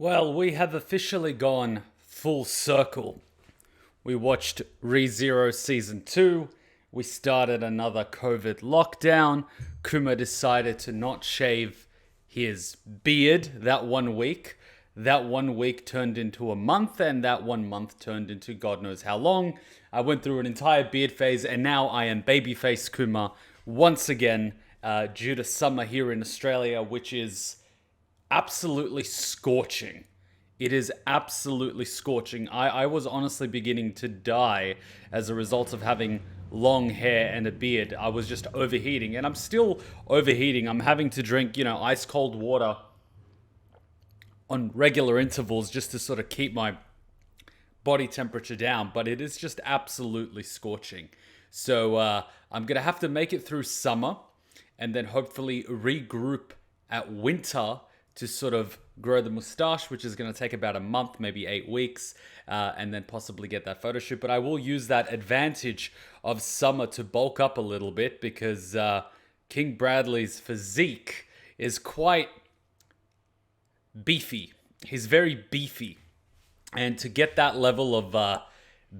Well, we have officially gone full circle. We watched ReZero Season 2. We started another COVID lockdown. Kuma decided to not shave his beard that 1 week. That 1 week turned into a month, and that 1 month turned into God knows how long. I went through an entire beard phase, and now I am babyface Kuma once again due to summer here in Australia, which is absolutely scorching. It is absolutely scorching. I was honestly beginning to die as a result of having long hair and a beard. I was just overheating, and I'm still overheating. I'm having to drink, ice cold water on regular intervals just to sort of keep my body temperature down, but it is just absolutely scorching. So I'm going to have to make it through summer and then hopefully regroup at winter to sort of grow the mustache, which is going to take about a month, maybe 8 weeks, and then possibly get that photo shoot. But I will use that advantage of summer to bulk up a little bit because King Bradley's physique is quite beefy. He's very beefy. And to get that level of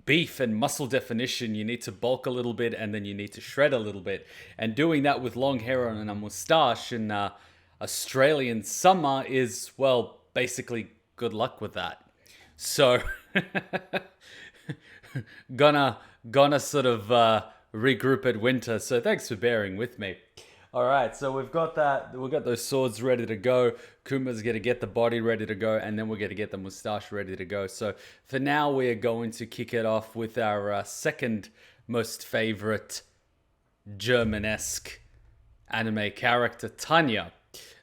beef and muscle definition, you need to bulk a little bit and then you need to shred a little bit. And doing that with long hair and a mustache in Australian summer is, well, basically good luck with that. So, gonna sort of regroup at winter. So thanks for bearing with me. All right, so we've got that. We've got those swords ready to go. Kuma's going to get the body ready to go, and then we're going to get the mustache ready to go. So for now, we are going to kick it off with our second most favorite German-esque anime character, Tanya.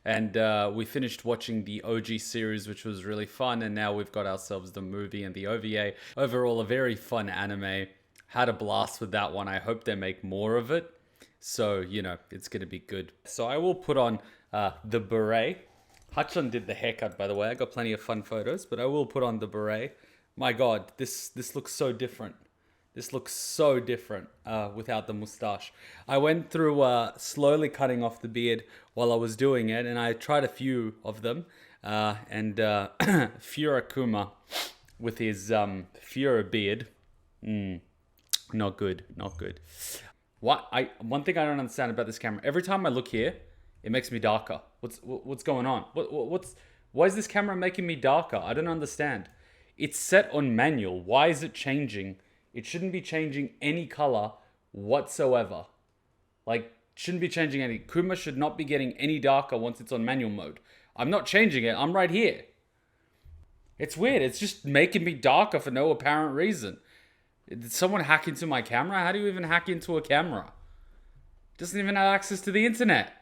And we finished watching the OG series, which was really fun, and now we've got ourselves the movie and the OVA. Overall, a very fun anime. Had a blast with that one. I hope they make more of it. So, it's going to be good. So I will put on the beret. Hachan did the haircut, by the way. I got plenty of fun photos, but I will put on the beret. My God, this looks so different. This looks so different without the mustache. I went through slowly cutting off the beard while I was doing it, and I tried a few of them. And Fura Kuma with his Fura beard. Not good, not good. One thing I don't understand about this camera. Every time I look here, it makes me darker. What's going on? Why is this camera making me darker? I don't understand. It's set on manual. Why is it changing? It shouldn't be changing any color whatsoever. Shouldn't be changing any. Kuma should not be getting any darker once it's on manual mode. I'm not changing it. I'm right here. It's weird. It's just making me darker for no apparent reason. Did someone hack into my camera? How do you even hack into a camera? Doesn't even have access to the internet.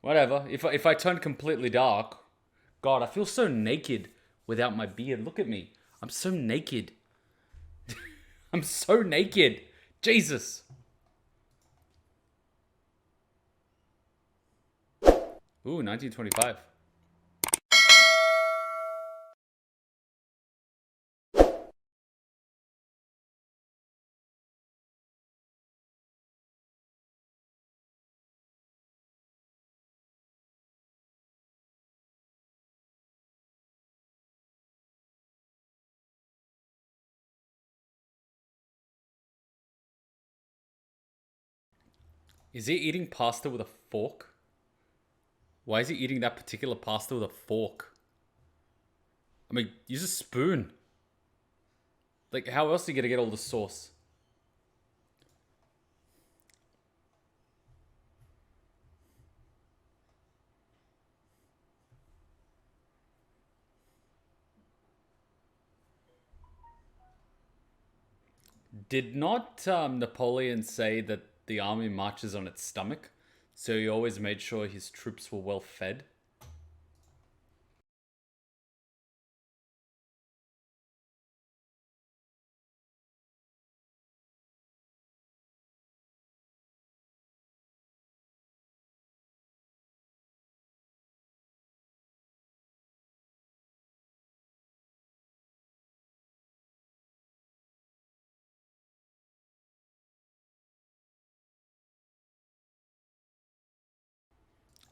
Whatever. If I turn completely dark, God, I feel so naked without my beard. Look at me. I'm so naked. I'm so naked. Jesus. Ooh, 1925. Is he eating pasta with a fork? Why is he eating that particular pasta with a fork? I mean, use a spoon. How else are you gonna get all the sauce? Did not Napoleon say that the army marches on its stomach? So he always made sure his troops were well fed?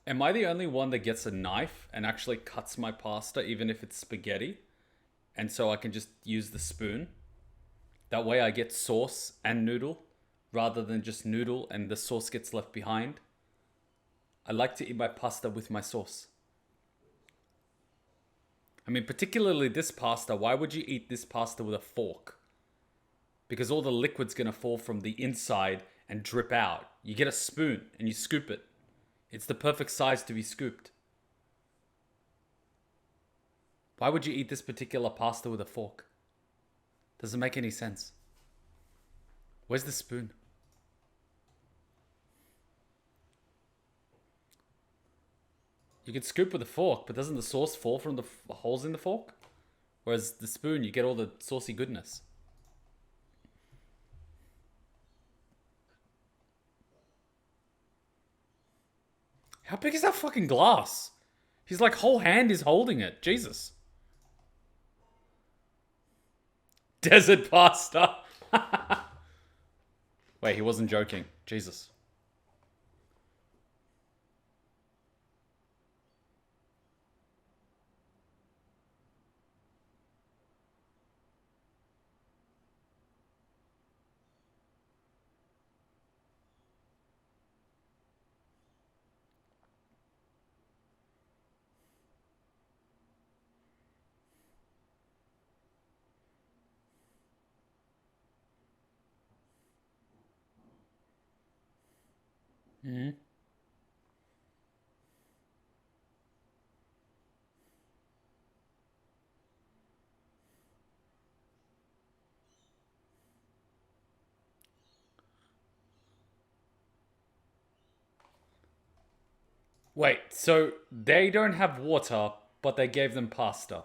Am I the only one that gets a knife and actually cuts my pasta even if it's spaghetti? And so I can just use the spoon? That way I get sauce and noodle rather than just noodle and the sauce gets left behind. I like to eat my pasta with my sauce. I mean, particularly this pasta. Why would you eat this pasta with a fork? Because all the liquid's gonna fall from the inside and drip out. You get a spoon and you scoop it. It's the perfect size to be scooped. Why would you eat this particular pasta with a fork? Doesn't make any sense. Where's the spoon? You can scoop with a fork, but doesn't the sauce fall from the holes in the fork? Whereas the spoon, you get all the saucy goodness. How big is that fucking glass? His like whole hand is holding it. Jesus. Desert pasta. Wait, he wasn't joking. Jesus. Mm-hmm. Wait, so they don't have water, but they gave them pasta.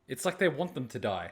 It's like they want them to die.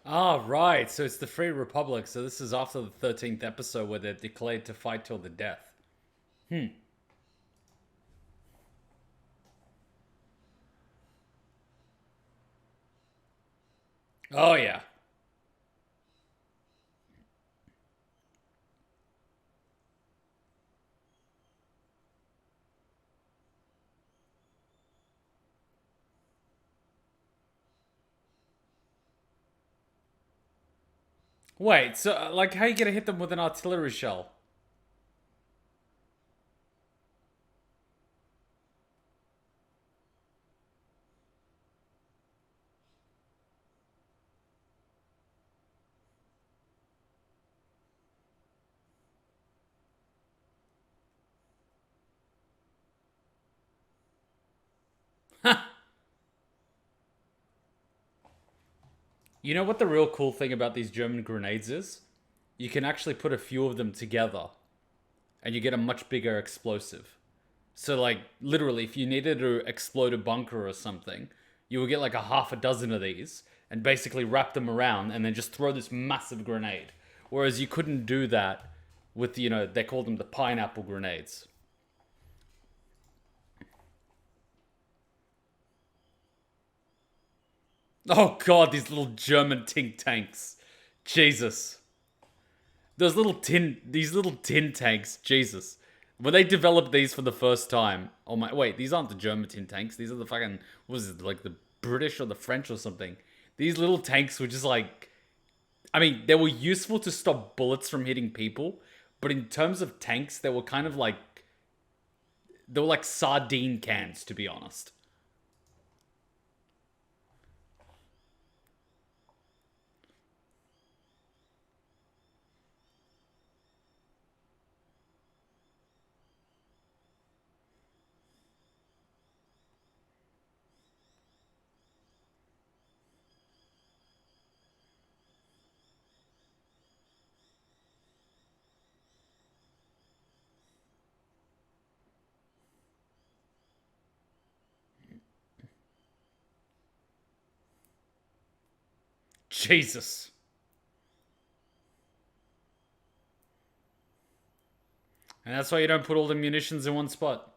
Ah, right. So it's the Free Republic. So this is after the 13th episode where they're declared to fight till the death. Hmm. Oh, yeah. Wait, so, like, how you gonna hit them with an artillery shell? You know what the real cool thing about these German grenades is? You can actually put a few of them together and you get a much bigger explosive. So, like, literally, if you needed to explode a bunker or something, you would get like a half a dozen of these and basically wrap them around and then just throw this massive grenade. Whereas you couldn't do that with, they called them the pineapple grenades. Oh god, these little German think tanks. Jesus. These little tin tanks, Jesus. When they developed these for the first time, oh my, wait, these aren't the German tin tanks. These are the fucking, what was it, like the British or the French or something. These little tanks were just like, I mean, they were useful to stop bullets from hitting people, but in terms of tanks, they were like sardine cans, to be honest. Jesus. And that's why you don't put all the munitions in one spot.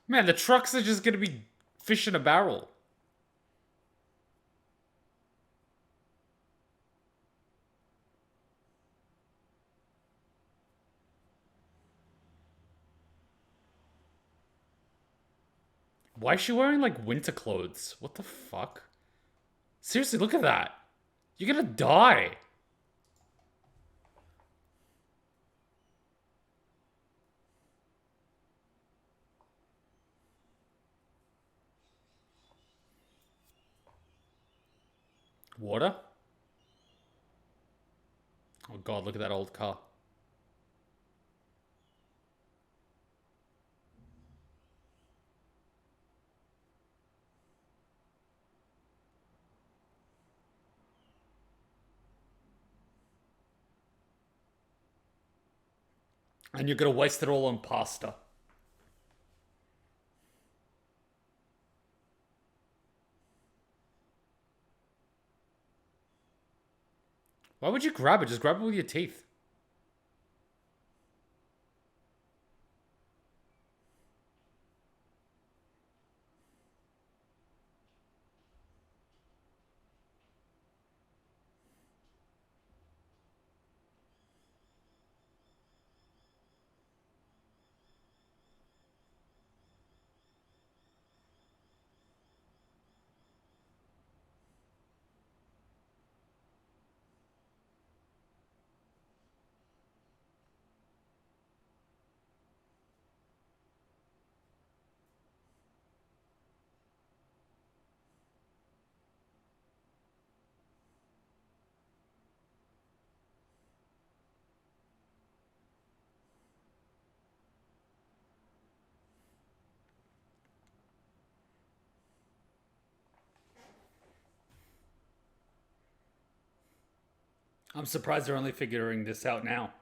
Man, the trucks are just gonna be fish in a barrel. Why is she wearing like winter clothes? What the fuck? Seriously, look at that. You're gonna die. Water? Oh god, look at that old car. And you're gonna waste it all on pasta. Why would you grab it? Just grab it with your teeth. I'm surprised they're only figuring this out now.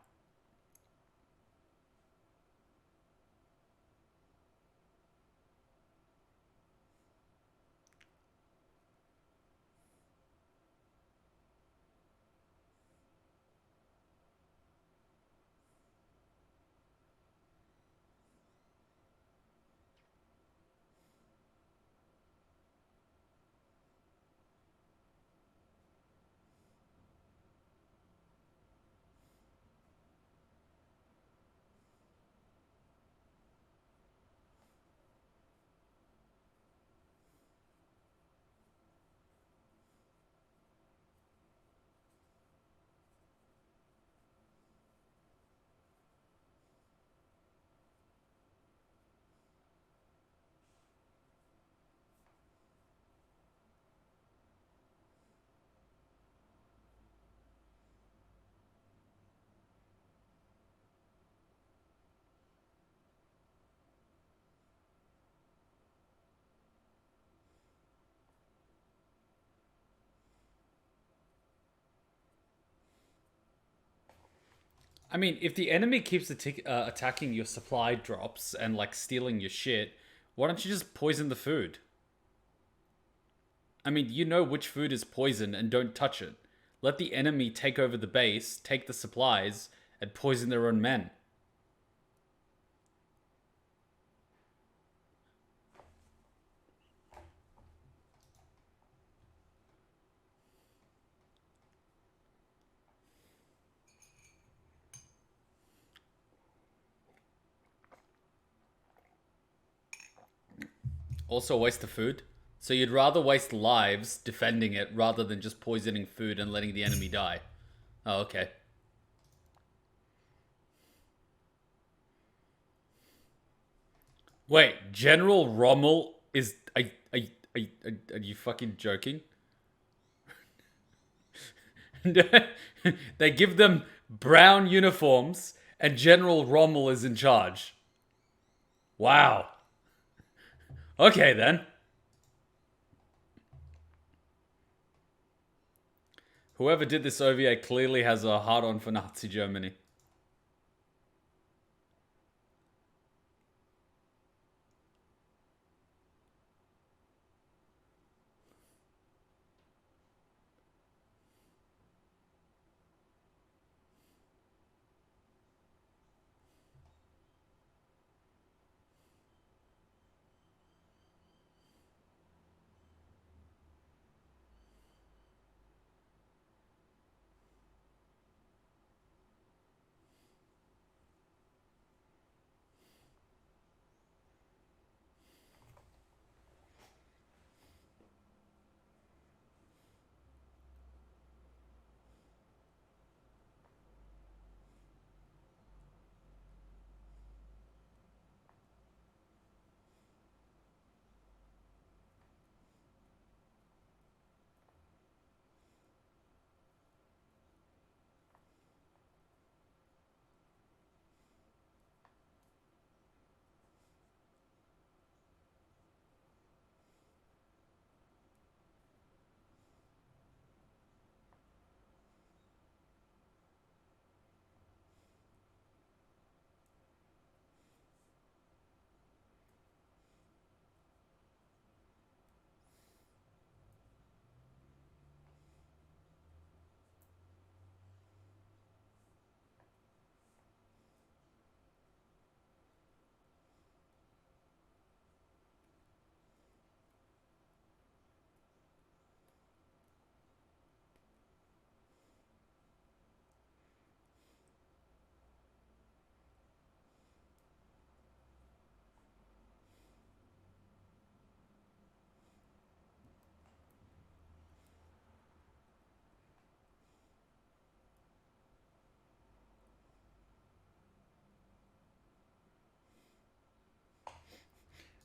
I mean, if the enemy keeps attacking your supply drops and like stealing your shit, why don't you just poison the food? I mean, you know which food is poison and don't touch it. Let the enemy take over the base, take the supplies, and poison their own men. Also, a waste of food. So you'd rather waste lives defending it rather than just poisoning food and letting the enemy die. Oh, okay. Wait, General Rommel is. Are you fucking joking? They give them brown uniforms and General Rommel is in charge. Wow. Okay then. Whoever did this OVA clearly has a hard on for Nazi Germany.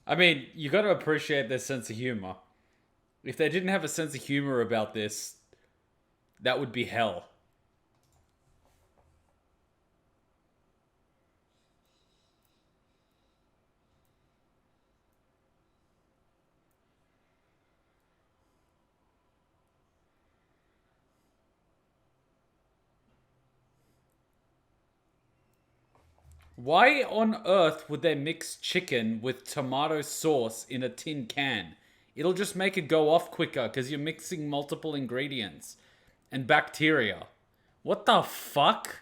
I mean, you gotta appreciate their sense of humor. If they didn't have a sense of humor about this, that would be hell. Why on earth would they mix chicken with tomato sauce in a tin can? It'll just make it go off quicker because you're mixing multiple ingredients and bacteria. What the fuck?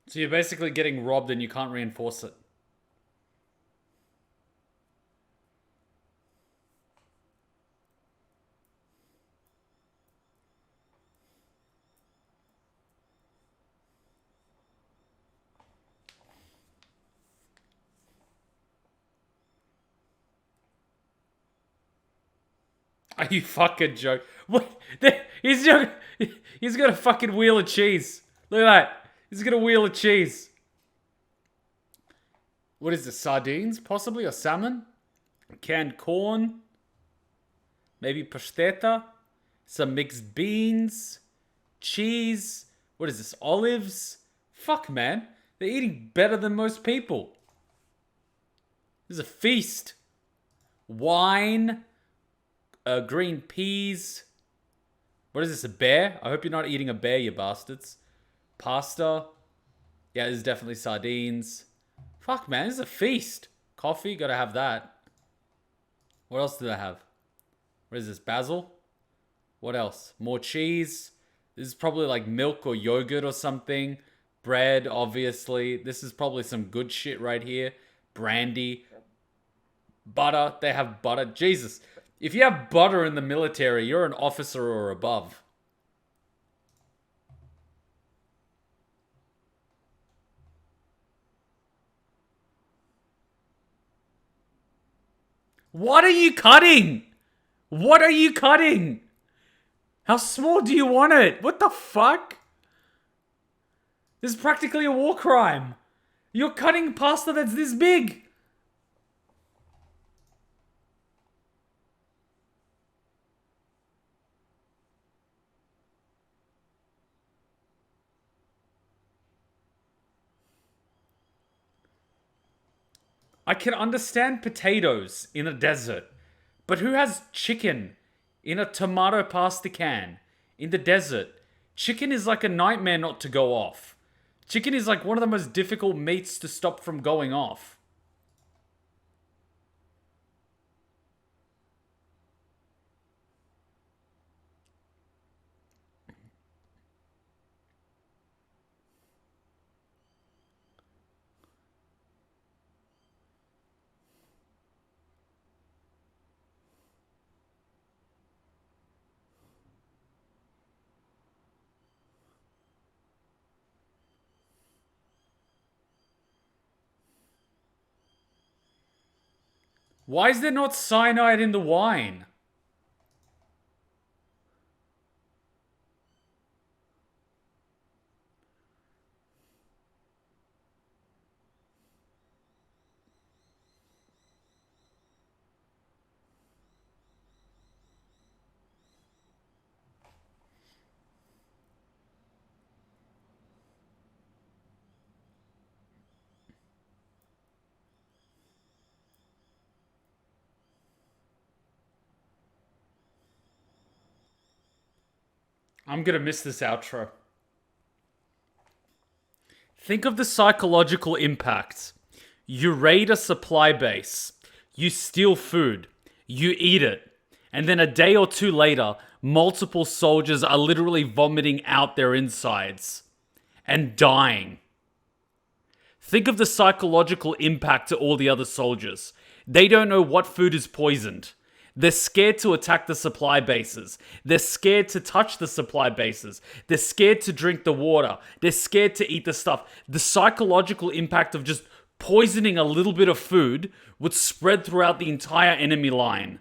So you're basically getting robbed and you can't reinforce it. Are you fucking joking? What? He's just, he's got a fucking wheel of cheese. Look at that. He's got a wheel of cheese. What is this? Sardines, possibly, or salmon? Canned corn. Maybe pasteta. Some mixed beans. Cheese. What is this? Olives. Fuck, man. They're eating better than most people. This is a feast. Wine. Green peas. What is this, a bear? I hope you're not eating a bear, you bastards. Pasta. Yeah, this is definitely sardines. Fuck, man, this is a feast. Coffee, gotta have that. What else do they have? What is this, basil? What else? More cheese. This is probably like milk or yogurt or something. Bread, obviously. This is probably some good shit right here. Brandy. Butter. They have butter. Jesus. If you have butter in the military, you're an officer or above. What are you cutting? What are you cutting? How small do you want it? What the fuck? This is practically a war crime. You're cutting pasta that's this big. I can understand potatoes in a desert, but who has chicken in a tomato pasta can in the desert? Chicken is like a nightmare not to go off. Chicken is like one of the most difficult meats to stop from going off. Why is there not cyanide in the wine? I'm gonna miss this outro. Think of the psychological impact. You raid a supply base, you steal food, you eat it, and then a day or two later, multiple soldiers are literally vomiting out their insides and dying. Think of the psychological impact to all the other soldiers. They don't know what food is poisoned. They're scared to attack the supply bases. They're scared to touch the supply bases. They're scared to drink the water. They're scared to eat the stuff. The psychological impact of just poisoning a little bit of food would spread throughout the entire enemy line.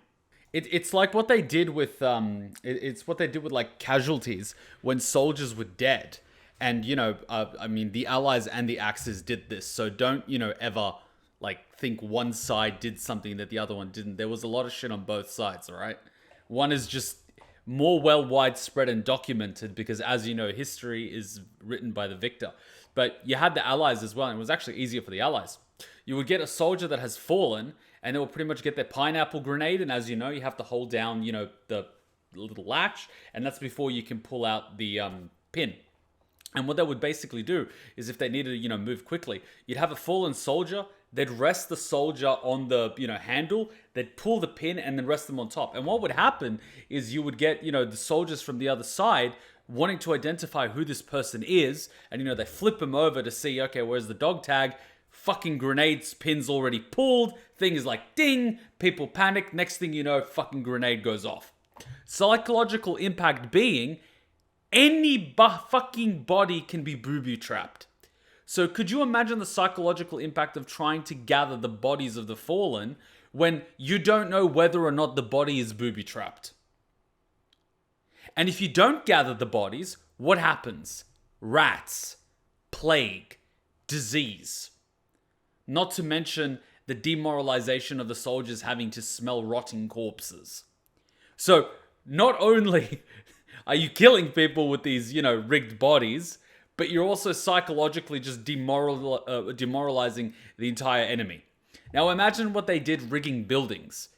It's like what they did with it's what they did with like casualties when soldiers were dead. And I mean, the Allies and the Axis did this, so don't ever like think one side did something that the other one didn't. There was a lot of shit on both sides. All right, one is just more well widespread and documented because, as you know, history is written by the victor. But you had the Allies as well, and it was actually easier for the Allies. You would get a soldier that has fallen, and they will pretty much get their pineapple grenade, and as you know, you have to hold down, the little latch, and that's before you can pull out the pin. And what they would basically do is if they needed to, move quickly, you'd have a fallen soldier, they'd rest the soldier on the, handle, they'd pull the pin and then rest them on top. And what would happen is you would get, the soldiers from the other side wanting to identify who this person is, and, they flip them over to see, okay, where's the dog tag? Fucking grenades, pins already pulled, thing is like ding, people panic, next thing you know, fucking grenade goes off. Psychological impact being, any fucking body can be booby trapped. So could you imagine the psychological impact of trying to gather the bodies of the fallen when you don't know whether or not the body is booby trapped? And if you don't gather the bodies, what happens? Rats, plague, disease. Not to mention the demoralization of the soldiers having to smell rotting corpses. So, not only are you killing people with these, rigged bodies, but you're also psychologically just demoralizing the entire enemy. Now imagine what they did rigging buildings.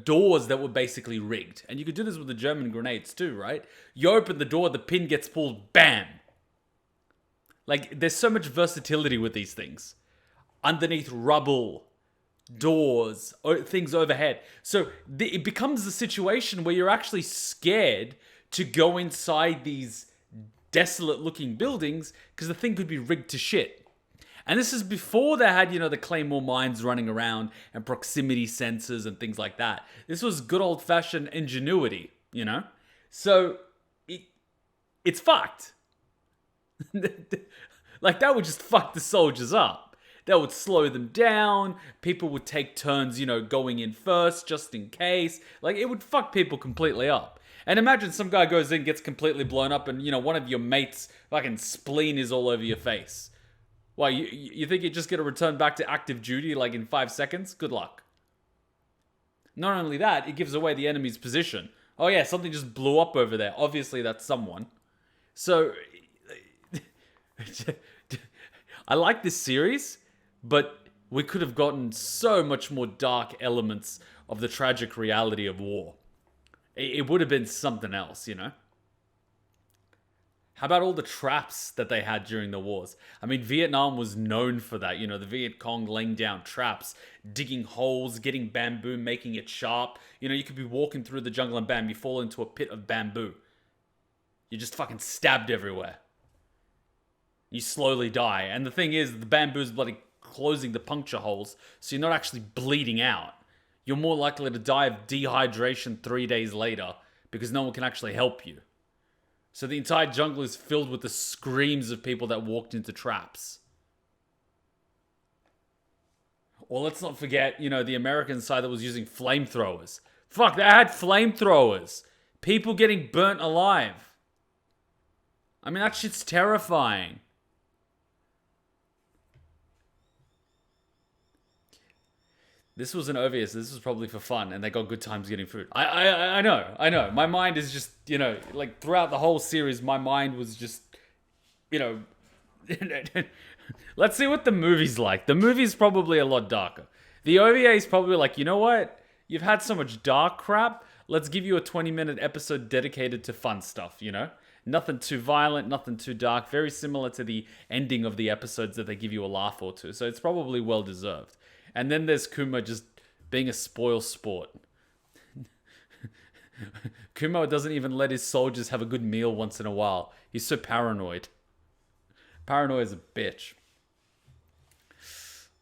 Doors that were basically rigged. And you could do this with the German grenades too, right? You open the door, the pin gets pulled, bam! Like, there's so much versatility with these things. Underneath rubble, doors, things overhead. So it becomes a situation where you're actually scared to go inside these desolate looking buildings because the thing could be rigged to shit. And this is before they had, the Claymore mines running around and proximity sensors and things like that. This was good old fashioned ingenuity, So it's fucked. Like, that would just fuck the soldiers up. That would slow them down. People would take turns, going in first just in case. Like, it would fuck people completely up. And imagine some guy goes in, gets completely blown up, and, one of your mates' fucking spleen is all over your face. Why, you think you're just going to return back to active duty, like, in 5 seconds? Good luck. Not only that, it gives away the enemy's position. Oh yeah, something just blew up over there. Obviously, that's someone. So, I like this series, but we could have gotten so much more dark elements of the tragic reality of war. It would have been something else, How about all the traps that they had during the wars? I mean, Vietnam was known for that. The Viet Cong laying down traps, digging holes, getting bamboo, making it sharp. You could be walking through the jungle and bam, you fall into a pit of bamboo. You're just fucking stabbed everywhere. You slowly die. And the thing is, the bamboo's bloody closing the puncture holes, so you're not actually bleeding out. You're more likely to die of dehydration 3 days later because no one can actually help you. So the entire jungle is filled with the screams of people that walked into traps. Or let's not forget, the American side that was using flamethrowers. Fuck, they had flamethrowers. People getting burnt alive. I mean, that shit's terrifying. This was an OVA, so this was probably for fun, and they got good times getting food. I know. My mind is just, like, throughout the whole series, my mind was just, let's see what the movie's like. The movie's probably a lot darker. The OVA is probably like, you know what? You've had so much dark crap, let's give you a 20-minute episode dedicated to fun stuff, Nothing too violent, nothing too dark. Very similar to the ending of the episodes that they give you a laugh or two. So it's probably well-deserved. And then there's Kuma just being a spoil sport. Kuma doesn't even let his soldiers have a good meal once in a while. He's so paranoid. Paranoid is a bitch.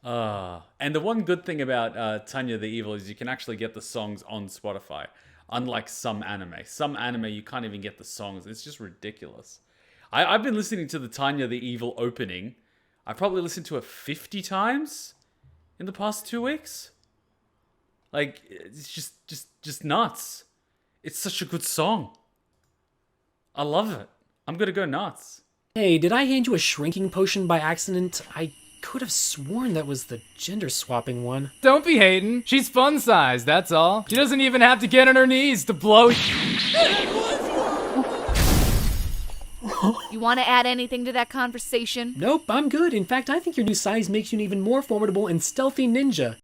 And the one good thing about Tanya the Evil is you can actually get the songs on Spotify. Unlike some anime. Some anime, you can't even get the songs. It's just ridiculous. I've been listening to the Tanya the Evil opening. I probably listened to it 50 times in the past 2 weeks. Like, it's just nuts. It's such a good song. I love it. I'm gonna go nuts. Hey, did I hand you a shrinking potion by accident? I could have sworn that was the gender swapping one. Don't be hating. She's fun size, that's all. She doesn't even have to get on her knees to blow. You want to add anything to that conversation? Nope, I'm good. In fact, I think your new size makes you an even more formidable and stealthy ninja.